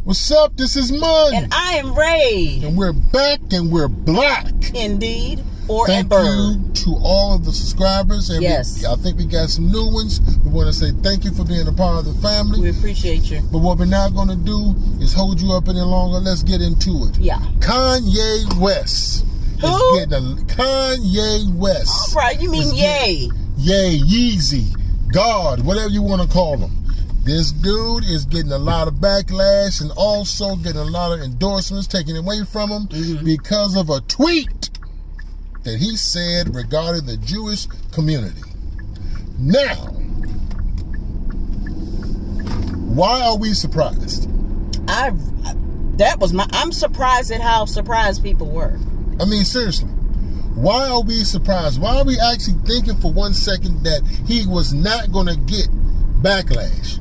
What's up? This is Mud. And I am Ray. And we're back and we're black. Indeed. Forever. Thank you to all of the subscribers. And yes. I think we got some new ones. We want to say thank you for being a part of the family. We appreciate you. But what we're not going to do is hold you up any longer. Let's get into it. Yeah. Kanye West. Who? Kanye West. All right. You mean Ye. Ye, Yeezy, God, whatever you want to call him. This dude is getting a lot of backlash and also getting a lot of endorsements taken away from him because of a tweet that he said regarding the Jewish community. Now, why are we surprised? I'm surprised at how surprised people were. I mean, seriously. Why are we surprised? Why are we actually thinking for 1 second that he was not going to get backlash?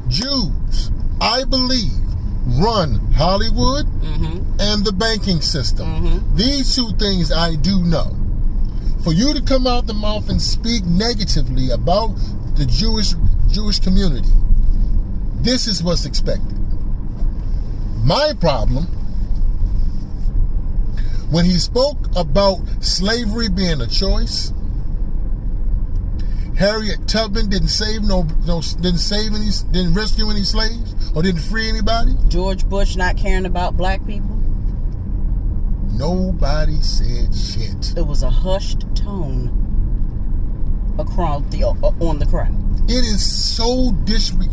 Jews, I believe, run Hollywood and the banking system. These two things I do know. For you to come out the mouth and speak negatively about the Jewish community, this is what's expected. My problem, when he spoke about slavery being a choice, Harriet Tubman didn't rescue any slaves or didn't free anybody. George Bush not caring about black people. Nobody said shit. It was a hushed tone on the crowd. It is so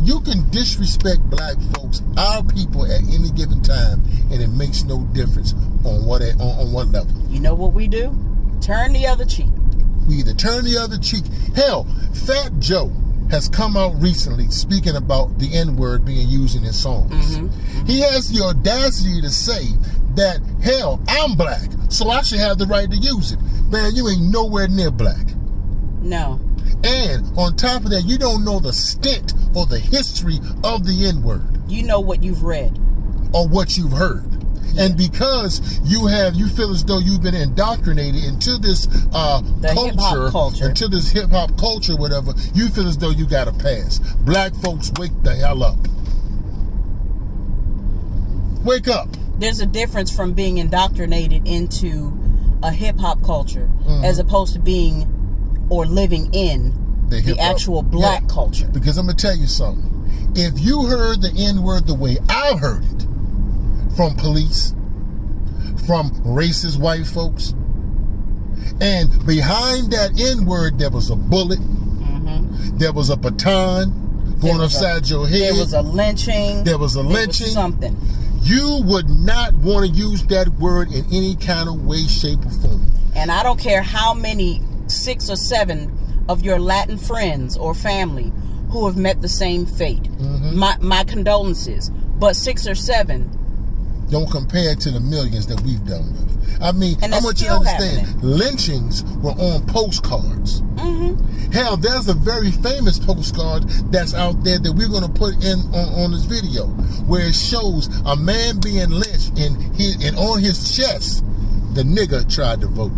you can disrespect black folks, our people, at any given time, and it makes no difference on what level. You know what we do? Turn the other cheek. We either turn the other cheek. Hell, Fat Joe has come out recently speaking about the N-word being used in his songs. He has the audacity to say that, hell, I'm black, so I should have the right to use it. Man, you ain't nowhere near black. No. And on top of that, you don't know the stint or the history of the N-word. You know what you've read. Or what you've heard. And because you feel as though you've been indoctrinated into this culture, into this hip-hop culture, whatever, you feel as though you got a pass. Black folks, wake the hell up. Wake up. There's a difference from being indoctrinated into a hip-hop culture as opposed to being or living in the actual black culture. Because I'm going to tell you something. If you heard the N-word the way I heard it, from police, from racist white folks, and behind that N-word there was a bullet, there was a baton going upside your head, there was a lynching, there was something. You would not want to use that word in any kind of way, shape, or form. And I don't care how many 6 or 7 of your Latin friends or family who have met the same fate. My condolences, but 6 or 7 don't compare to the millions that we've done with. I mean, I want you to understand, lynchings were on postcards. Hell, there's a very famous postcard that's out there that we're going to put in on this video, where it shows a man being lynched and on his chest, the nigga tried to vote.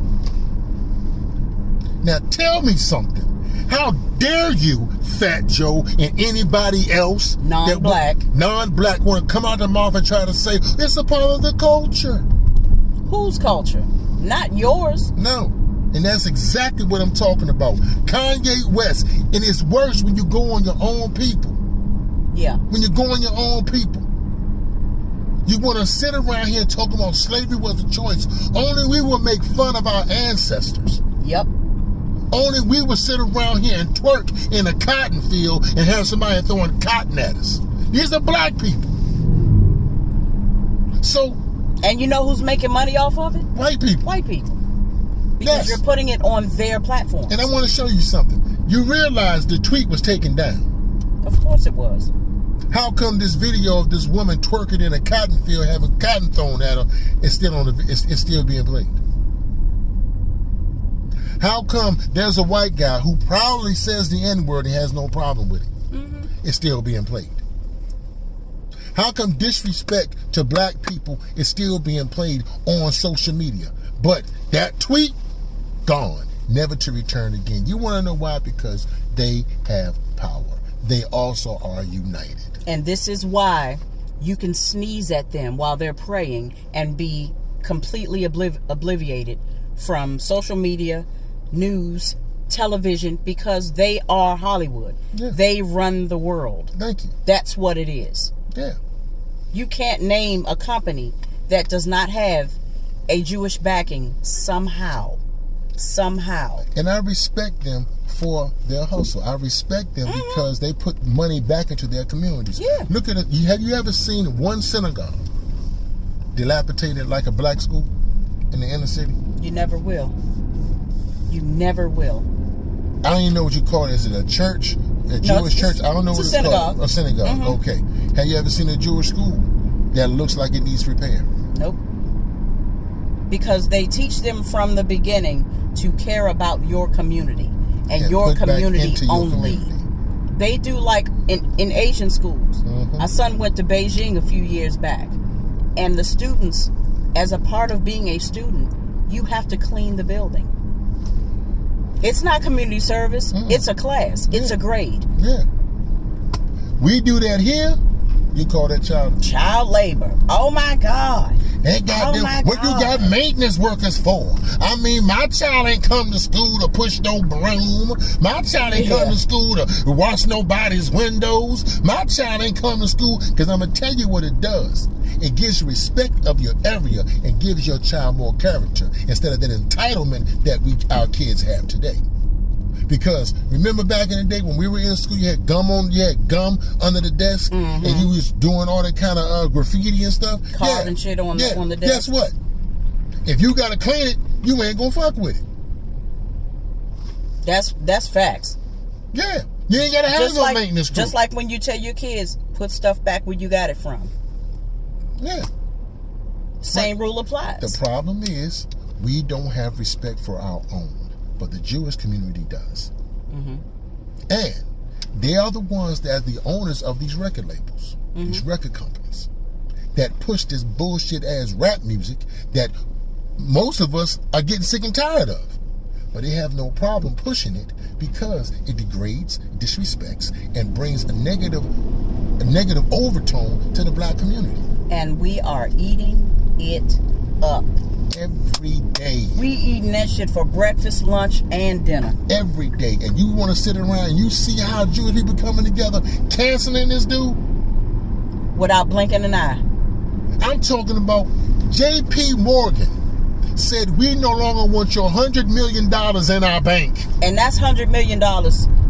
Now tell me something. How dare you, Fat Joe, and anybody else non-black want to come out their mouth and try to say it's a part of the culture? Whose culture? Not yours. No. And that's exactly what I'm talking about. Kanye West, and it's worse when you go on your own people. Yeah. When you go on your own people. You want to sit around here talking about slavery was a choice. Only we will make fun of our ancestors. Yep. Only we would sit around here and twerk in a cotton field and have somebody throwing cotton at us. These are black people. So. And you know who's making money off of it? White people. White people. Because you're putting it on their platform. And I want to show you something. You realize the tweet was taken down. Of course it was. How come this video of this woman twerking in a cotton field having cotton thrown at her is still being played? How come there's a white guy who proudly says the N-word and has no problem with it? It's still being played. How come disrespect to black people is still being played on social media? But that tweet, gone, never to return again. You want to know why? Because they have power. They also are united. And this is why you can sneeze at them while they're praying and be completely obliviated from social media, news, television, because they are Hollywood. Yeah. They run the world. Thank you. That's what it is. Yeah. You can't name a company that does not have a Jewish backing somehow. And I respect them for their hustle. I respect them because they put money back into their communities. Yeah. Look at it. Have you ever seen one synagogue dilapidated like a black school in the inner city? You never will. You never will. I don't even know what you call it. Is it a church? A Jewish church? I don't know what it's called. A synagogue. Okay. Have you ever seen a Jewish school that looks like it needs repair? Nope. Because they teach them from the beginning to care about your community and your community only. They do like in Asian schools. My son went to Beijing a few years back, and the students, as a part of being a student, you have to clean the building. It's not community service. It's a class. It's a grade. Yeah. We do that here. You call that child labor. Oh my God. Ain't got what you got maintenance workers for? I mean, my child ain't come to school to push no broom. My child ain't come to school to wash nobody's windows. My child ain't come to school because I'm gonna tell you what it does. It gives you respect of your area and gives your child more character instead of that entitlement that our kids have today. Because remember back in the day when we were in school, you had gum under the desk, and you was doing all that kind of graffiti and stuff, carving shit on the desk. Guess what? If you gotta clean it, you ain't gonna fuck with it. That's facts. Yeah, you ain't gotta have no maintenance crew. Just like when you tell your kids put stuff back where you got it from. Yeah. Same rule applies. The problem is we don't have respect for our own. But the Jewish community does. And they are the ones that are the owners of these record labels, these record companies, that push this bullshit ass rap music that most of us are getting sick and tired of. But they have no problem pushing it because it degrades, disrespects, and brings a negative overtone to the black community. And we are eating it up. Every day. We eating that shit for breakfast, lunch, and dinner. Every day. And you want to sit around and you see how Jewish people coming together canceling this dude? Without blinking an eye. I'm talking about J.P. Morgan said we no longer want your $100 million in our bank. And that's $100 million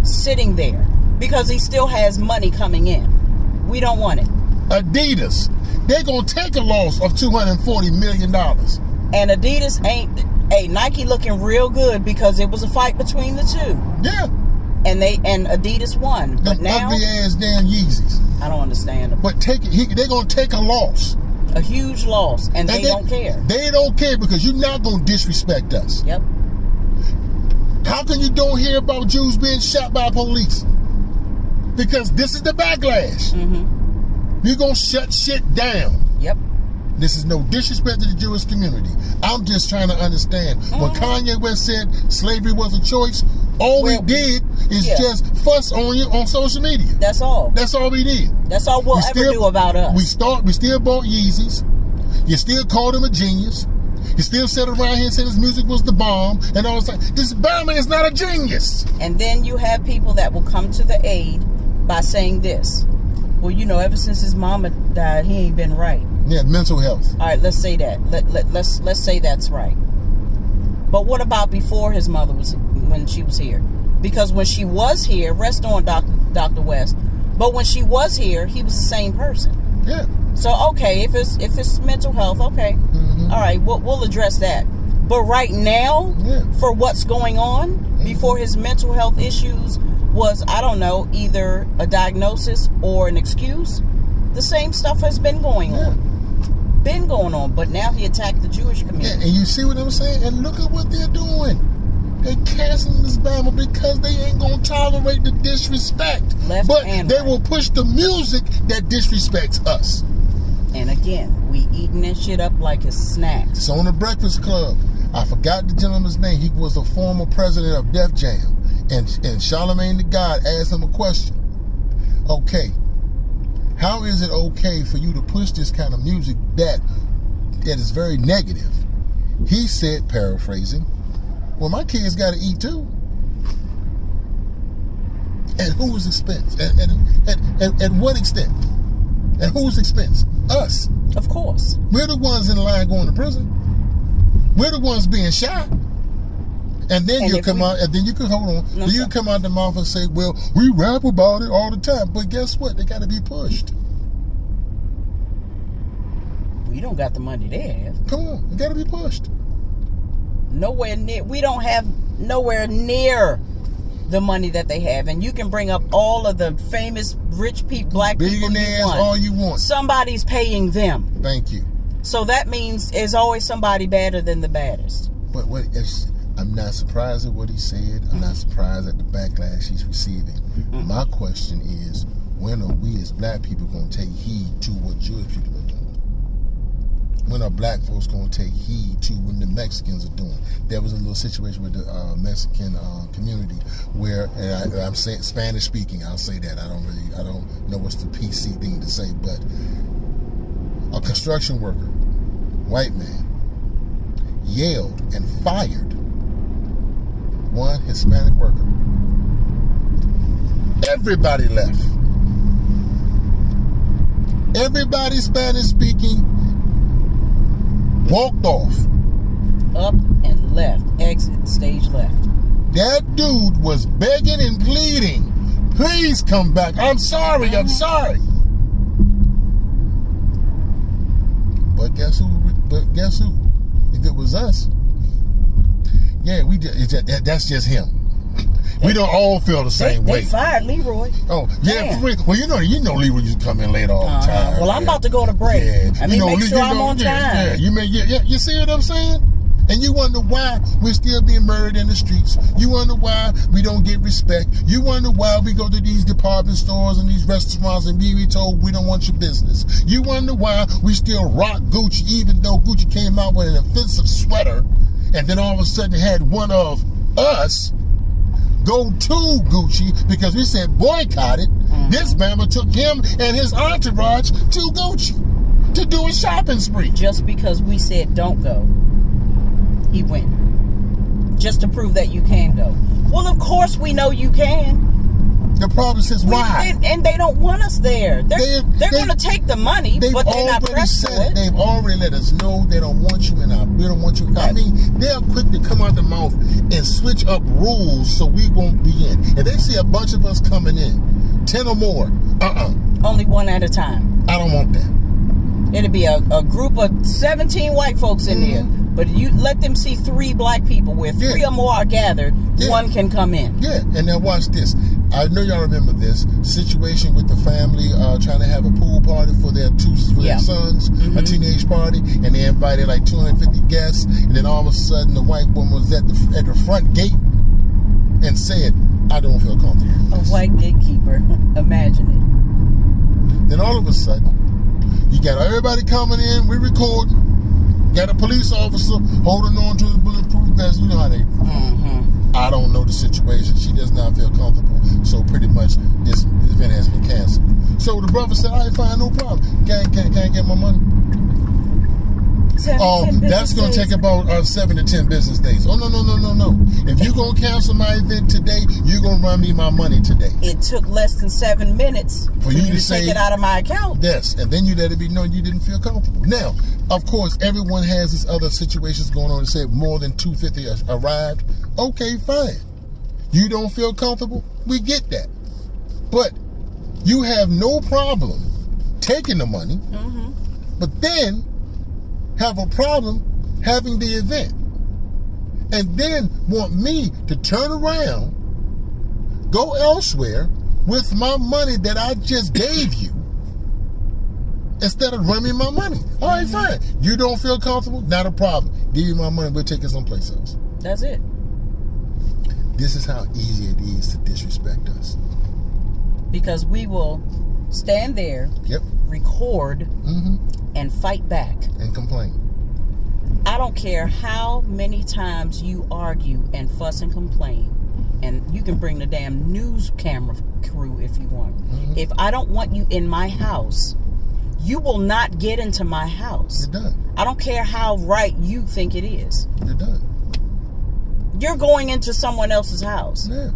sitting there because he still has money coming in. We don't want it. Adidas, they're going to take a loss of $240 million. And Adidas ain't... Hey, Nike looking real good because it was a fight between the two. Yeah. And Adidas won. But now... ugly ass damn Yeezys. I don't understand them. But they're going to take a loss. A huge loss. And they don't care. They don't care because you're not going to disrespect us. Yep. How can you don't hear about Jews being shot by police? Because this is the backlash. You're going to shut shit down. Yep. This is no disrespect to the Jewish community. I'm just trying to understand. When Kanye West said slavery was a choice, all we did is just fuss on you on social media. That's all. That's all we did. That's all we'll ever do about us. We still bought Yeezys. You still called him a genius. You still sat around here and said his music was the bomb. And all this. This Bama is not a genius. And then you have people that will come to the aid by saying this. Well, ever since his mama died, he ain't been right. Yeah, mental health. All right, let's say that. Let's say that's right. But what about before his mother when she was here? Because when she was here, rest on Dr. West. But when she was here, he was the same person. Yeah. So okay, if it's mental health, okay, all right, we'll address that. But right now, for what's going on before his mental health issues was, I don't know, either a diagnosis or an excuse, the same stuff has been going on. Been going on, but now he attacked the Jewish community. Yeah, and you see what I'm saying? And look at what they're doing. They're canceling this Bible because they ain't going to tolerate the disrespect. But they will push the music that disrespects us. And again, we eating that shit up like it's snacks. It's on the Breakfast Club. I forgot the gentleman's name. He was the former president of Def Jam. And Charlemagne the God asked him a question. Okay, How is it okay for you to push this kind of music that is very negative? He said, paraphrasing, well, my kids got to eat too. At whose expense? At what extent? At whose expense? Us. Of course. We're the ones in the line going to prison. We're the ones being shot. And then you come out, and then you can hold on. No, then you come out the mouth and say, well, we rap about it all the time. But guess what? They got to be pushed. We don't got the money they have. Come on. They got to be pushed. Nowhere near. We don't have nowhere near the money that they have. And you can bring up all of the famous rich people, black people billionaires, all you want. Somebody's paying them. Thank you. So that means there's always somebody better than the baddest. But what if... I'm not surprised at what he said. I'm not surprised at the backlash he's receiving. My question is, when are we as black people going to take heed to what Jewish people are doing? When are black folks going to take heed to what the Mexicans are doing? There was a little situation with the Mexican community where, and I'm saying Spanish speaking, I'll say that. I don't know what's the PC thing to say, but a construction worker, white man, yelled and fired one Hispanic worker. Everybody left. Everybody Spanish speaking walked off. Up and left. Exit. Stage left. That dude was begging and pleading. Please come back. I'm sorry. I'm sorry. But guess who? If it was us, yeah, we did. That's just him. We don't all feel the same way. They fired Leroy. Oh, yeah. Well, you know Leroy used to come in late all the time. Well, I'm about to go to break. Yeah. I mean, make sure I'm on time. Yeah. You see what I'm saying? And you wonder why we're still being murdered in the streets. You wonder why we don't get respect. You wonder why we go to these department stores and these restaurants and be told we don't want your business. You wonder why we still rock Gucci even though Gucci came out with an offensive sweater and then all of a sudden had one of us go to Gucci because we said boycott it. This Bama took him and his entourage to Gucci to do a shopping spree. Just because we said don't go, he went. Just to prove that you can go. Well, of course we know you can. The problem is why? And they don't want us there. They're going to take the money, but they're not pressed for it. They've already let us know they don't want you, and we don't want you. I mean, they're quick to come out the mouth and switch up rules so we won't be in. If they see a bunch of us coming in, 10 or more, only one at a time. I don't want that. It'll be a group of 17 white folks in there. But you let them see 3 black people where 3 or more are gathered, one can come in. Yeah, and now watch this. I know y'all remember this situation with the family trying to have a pool party for their their sons, a teenage party, and they invited like 250 guests, and then all of a sudden the white woman was at the front gate and said, I don't feel comfortable with this. A white gatekeeper. Imagine it. Then all of a sudden, you got everybody coming in, we record. Got a police officer holding on to the bulletproof vest. You know how they do. I don't know the situation. She does not feel comfortable. So pretty much this event has been canceled. So the brother said, all right, fine, no problem. Can I get my money? That's going to take about 7 to 10 business days. Oh, no. If you're going to cancel my event today, you're going to run me my money today. It took less than 7 minutes for you to take it out of my account. Yes, and then you let it be known you didn't feel comfortable. Now, of course, everyone has these other situations going on. They say more than 250 arrived. Okay, fine. You don't feel comfortable? We get that. But you have no problem taking the money, but then have a problem having the event, and then want me to turn around, go elsewhere with my money that I just gave you instead of running my money. All right, fine. You don't feel comfortable? Not a problem. Give you my money. We'll take it someplace else. That's it. This is how easy it is to disrespect us. Because we will stand there, record, and fight back. And complain. I don't care how many times you argue and fuss and complain. and you can bring the damn news camera crew if you want. Mm-hmm. If I don't want you in my house, you will not get into my house. You're done. I don't care how right you think it is. You're done. You're going into someone else's house. Yeah.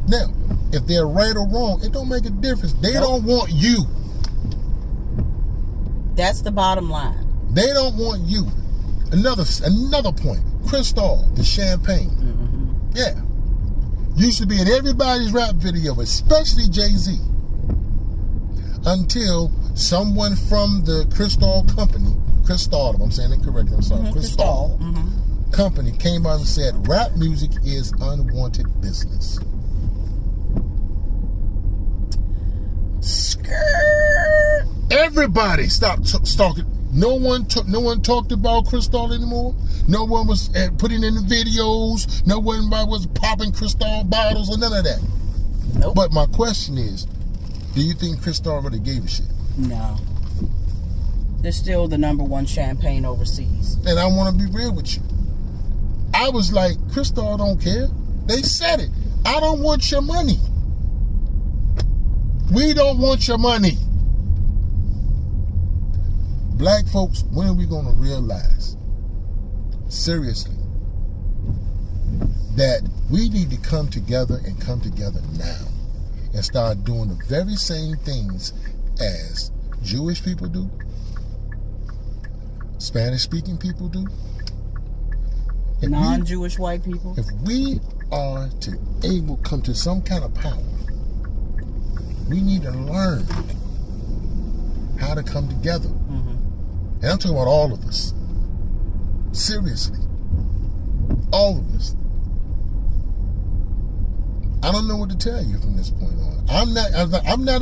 Now, if they're right or wrong, it don't make a difference. They don't want you. That's the bottom line. They don't want you. Another point. Cristal, the champagne. Mm-hmm. Yeah. Used to be in everybody's rap video, especially Jay-Z. Until someone from the Cristal company, Cristal, if I'm saying it correctly, I'm sorry, mm-hmm. Cristal company came out and said rap music is unwanted business. Skirt. Everybody stopped talking. No one talked about Cristal anymore. No one was putting in the videos. Nobody was popping Cristal bottles or none of that. Nope. But my question is, do you think Cristal really gave a shit? No. They're still the number one champagne overseas. And I want to be real with you. I was like, Cristal don't care. They said it. I don't want your money. We don't want your money. Black folks, when are we going to realize, seriously, that we need to come together and come together now and start doing the very same things as Jewish people do, Spanish-speaking people do, non-Jewish white people? If we are to able to come to some kind of power, we need to learn how to come together. Mm-hmm. And I'm talking about all of us. Seriously. All of us. I don't know what to tell you from this point on. I'm not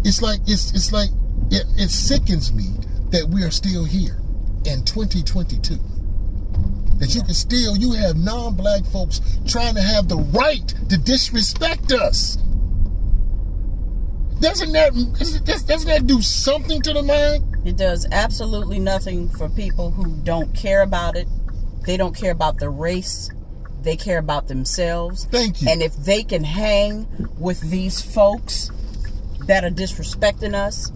it's like it sickens me that we are still here in 2022. That you have non-black folks trying to have the right to disrespect us. Doesn't that do something to the mind? It does absolutely nothing for people who don't care about it. They don't care about the race. They care about themselves. Thank you. And if they can hang with these folks that are disrespecting us,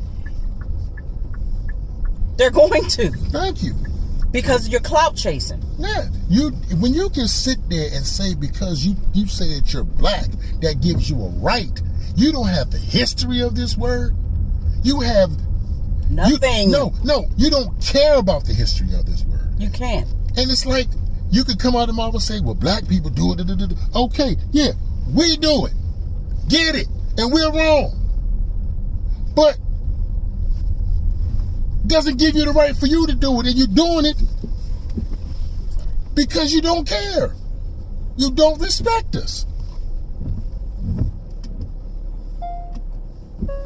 they're going to. Thank you. Because you're clout chasing. Yeah. When you can sit there and say because you say that you're black, that gives you a right. You don't have the history of this word. You have nothing. You don't care about the history of this word. You can't. And it's like you could come out of the mouth and say, well, black people do it. Okay, yeah, we do it. Get it. And we're wrong. But doesn't give you the right for you to do it. And you're doing it because you don't care. You don't respect us.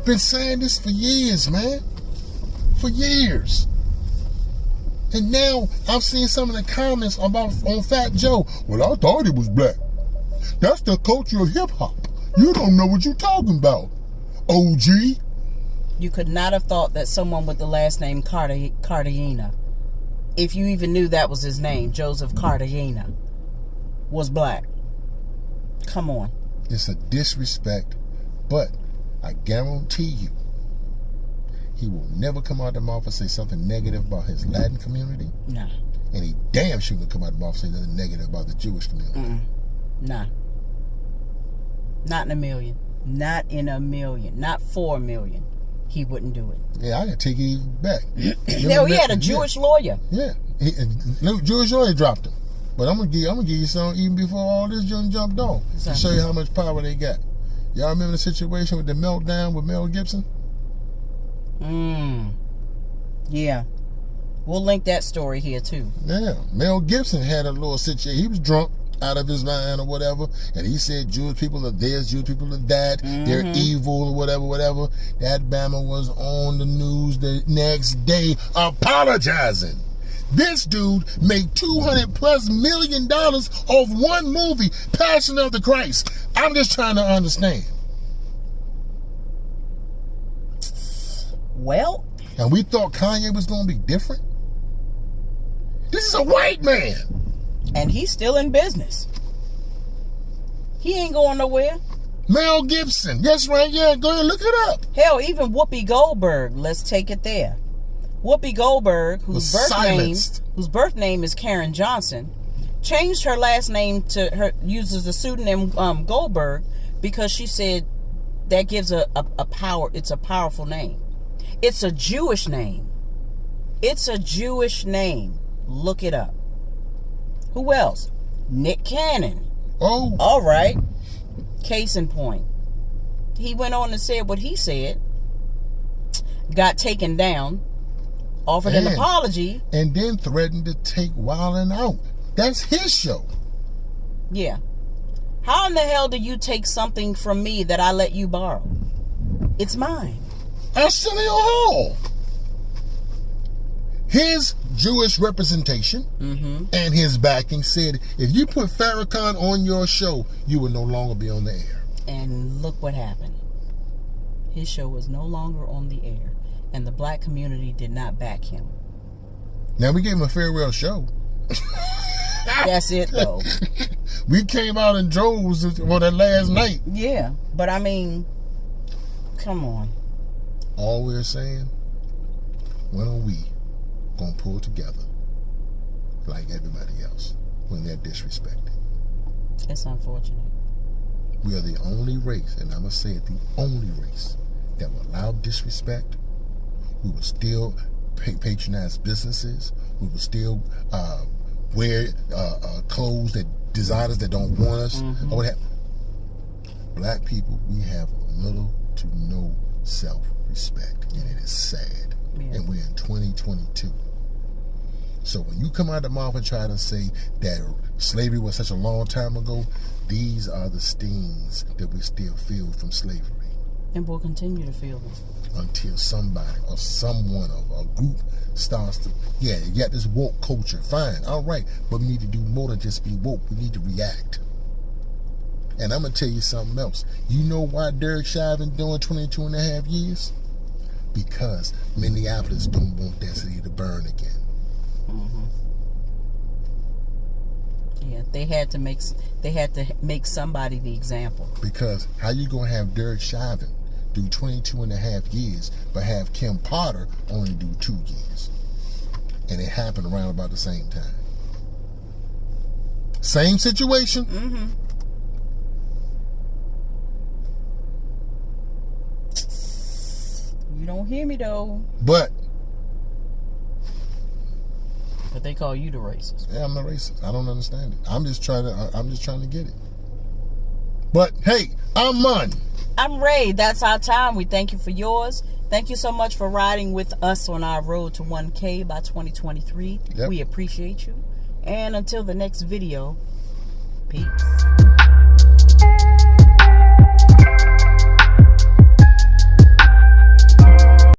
Been saying this for years, man. For years. And now I've seen some of the comments on Fat Joe. Well, I thought he was black. That's the culture of hip hop. You don't know what you're talking about, OG. You could not have thought that someone with the last name Cartagena, if you even knew that was his name, Joseph Cartagena, was black. Come on. It's a disrespect, but I guarantee you, he will never come out of the mouth and say something negative about his Latin community. No. And he damn sure will come out of the mouth and say something negative about the Jewish community. Nah. Not in a million. Not in a million. Not 4 million. He wouldn't do it. Yeah, I can take it even back. No, he had a Jewish lawyer. Yeah. Jewish lawyer dropped him. But I'm gonna give you some even before all this jumped off. To show you how much power they got. Y'all remember the situation with the meltdown with Mel Gibson? Yeah. We'll link that story here too. Yeah. Mel Gibson had a little situation. He was drunk out of his mind or whatever, and he said Jewish people are this, Jewish people are that, they're evil or whatever. That Bama was on the news the next day apologizing. This dude made $200+ million off one movie, Passion of the Christ. I'm just trying to understand. Well, and we thought Kanye was going to be different. This is a white man. And he's still in business. He ain't going nowhere. Mel Gibson. Yes, right. Yeah, go ahead and look it up. Hell, even Whoopi Goldberg. Let's take it there. Whoopi Goldberg, whose birth name is Karen Johnson, changed her last name uses the pseudonym Goldberg because she said that gives a power. It's a powerful name. It's a Jewish name. It's a Jewish name. Look it up. Who else? Nick Cannon. Oh. All right. Case in point. He went on and said what he said. Got taken down. Offered an apology. And then threatened to take Wildin' out. That's his show. Yeah. How in the hell do you take something from me that I let you borrow? It's mine. Arsenio Hall. His Jewish representation and his backing said, if you put Farrakhan on your show, you will no longer be on the air. And look what happened. His show was no longer on the air, and the black community did not back him. Now, we gave him a farewell show. That's it, though. We came out in droves for that last night. Yeah, but I mean, come on. All we're saying, when are we going to pull together like everybody else when they're disrespected? It's unfortunate. We are the only race, and I'm going to say it, the only race that will allow disrespect. We will still patronize businesses. We will still wear clothes that designers that don't want us. Or what have. Black people, we have little to no self-respect, and it is sad. Yeah. And we're in 2022. So when you come out of the mouth and try to say that slavery was such a long time ago, these are the stings that we still feel from slavery. And we'll continue to feel them. Until somebody or someone or a group starts to, you got this woke culture. Fine, all right. But we need to do more than just be woke. We need to react. And I'm going to tell you something else. You know why Derek Chauvin doing 22 and a half years? Because Minneapolis don't want that city to burn again. Yeah, they had to make somebody the example. Because how you going to have Derek Chauvin do 22 and a half years, but have Kim Potter only do 2 years? And it happened around about the same time. Same situation. You don't hear me though. But they call you the racist. Yeah, I'm not racist. I don't understand it. I'm just trying to get it. But hey, I'm Mun. I'm Ray. That's our time. We thank you for yours. Thank you so much for riding with us on our road to 1K by 2023. Yep. We appreciate you. And until the next video, peace.